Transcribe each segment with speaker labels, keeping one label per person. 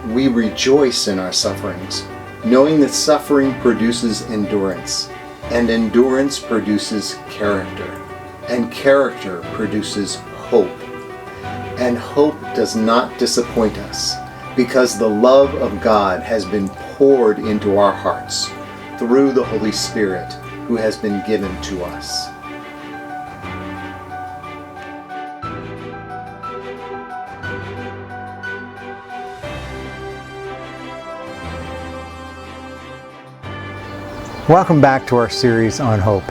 Speaker 1: we rejoice in our sufferings, knowing that suffering produces endurance, and endurance produces character, and character produces hope. And hope does not disappoint us, because the love of God has been poured into our hearts through the Holy Spirit who has been given to us. Welcome back to our series on hope.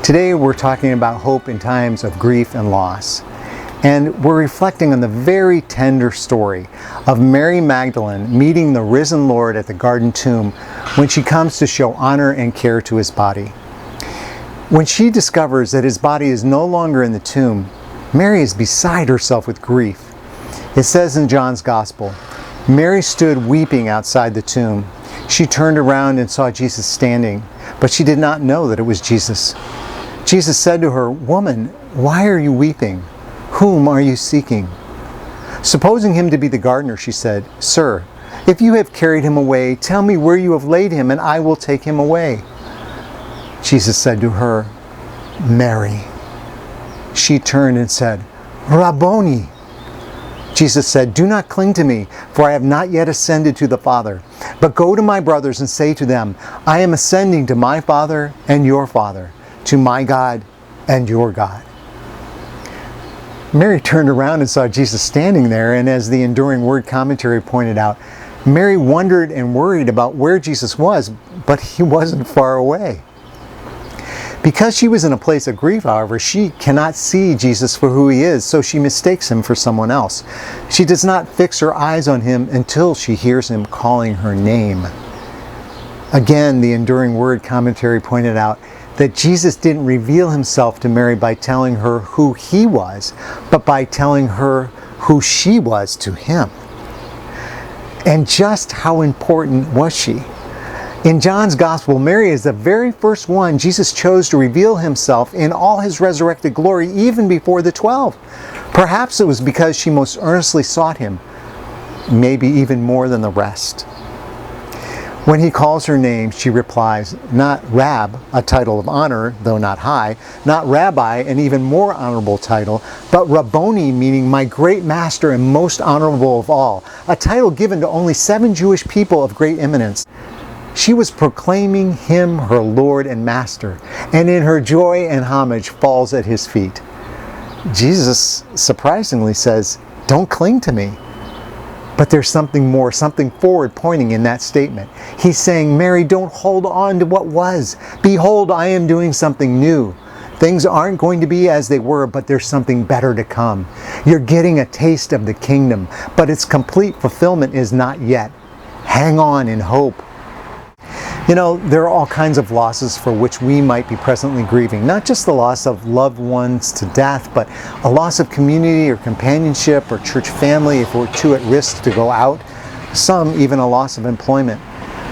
Speaker 1: Today we're talking about hope in times of grief and loss. And we're reflecting on the very tender story of Mary Magdalene meeting the risen Lord at the garden tomb when she comes to show honor and care to his body. When she discovers that his body is no longer in the tomb, Mary is beside herself with grief. It says in John's Gospel, Mary stood weeping outside the tomb. She turned around and saw Jesus standing, but she did not know that it was Jesus. Jesus said to her, "Woman, why are you weeping? Whom are you seeking?" Supposing him to be the gardener, she said, "Sir, if you have carried him away, tell me where you have laid him, and I will take him away." Jesus said to her, "Mary." She turned and said, "Rabboni." Jesus said, "Do not cling to me, for I have not yet ascended to the Father. But go to my brothers and say to them, I am ascending to my Father and your Father, to my God and your God." Mary turned around and saw Jesus standing there, and as the Enduring Word commentary pointed out, Mary wondered and worried about where Jesus was, but he wasn't far away. Because she was in a place of grief, however, she cannot see Jesus for who he is, so she mistakes him for someone else. She does not fix her eyes on him until she hears him calling her name. Again, the Enduring Word commentary pointed out that Jesus didn't reveal himself to Mary by telling her who he was, but by telling her who she was to him. And just how important was she? In John's Gospel, Mary is the very first one Jesus chose to reveal himself in all his resurrected glory, even before the 12. Perhaps it was because she most earnestly sought him, maybe even more than the rest. When he calls her name, she replies, not Rab, a title of honor, though not high, not Rabbi, an even more honorable title, but Rabboni, meaning my great master and most honorable of all, a title given to only 7 Jewish people of great eminence. She was proclaiming him her Lord and Master, and in her joy and homage falls at his feet. Jesus surprisingly says, "Don't cling to me." But there's something more, something forward pointing in that statement. He's saying, Mary, don't hold on to what was. Behold, I am doing something new. Things aren't going to be as they were, but there's something better to come. You're getting a taste of the kingdom, but its complete fulfillment is not yet. Hang on in hope. You know, there are all kinds of losses for which we might be presently grieving. Not just the loss of loved ones to death, but a loss of community or companionship or church family if we're too at risk to go out. Some even a loss of employment.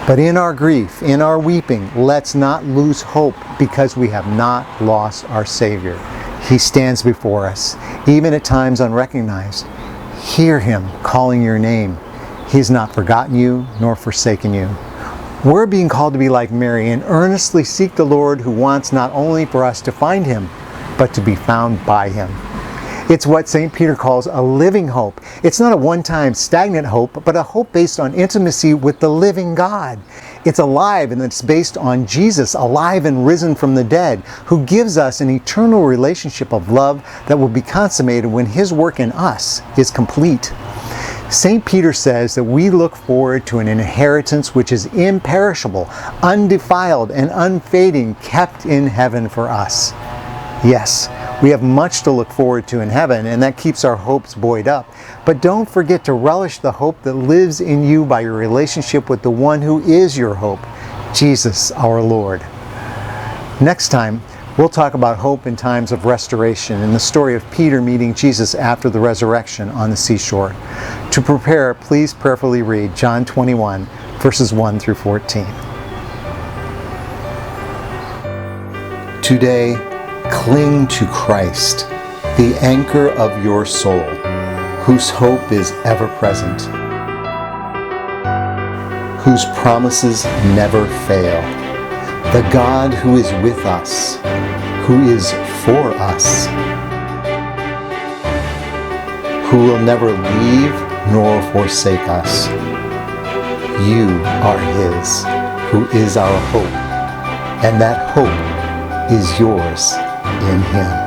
Speaker 1: But in our grief, in our weeping, let's not lose hope because we have not lost our Savior. He stands before us, even at times unrecognized. Hear him calling your name. He's not forgotten you nor forsaken you. We're being called to be like Mary and earnestly seek the Lord who wants not only for us to find him, but to be found by him. It's what St. Peter calls a living hope. It's not a one-time stagnant hope, but a hope based on intimacy with the living God. It's alive and it's based on Jesus, alive and risen from the dead, who gives us an eternal relationship of love that will be consummated when his work in us is complete. St. Peter says that we look forward to an inheritance which is imperishable, undefiled, and unfading, kept in heaven for us. Yes, we have much to look forward to in heaven, and that keeps our hopes buoyed up. But don't forget to relish the hope that lives in you by your relationship with the one who is your hope, Jesus our Lord. Next time, we'll talk about hope in times of restoration and the story of Peter meeting Jesus after the resurrection on the seashore. To prepare, please prayerfully read John 21, verses 1 through 14. Today, cling to Christ, the anchor of your soul, whose hope is ever present. whose promises never fail, the God who is with us, who is for us, who will never leave nor forsake us. You are His, who is our hope, and that hope is yours in Him.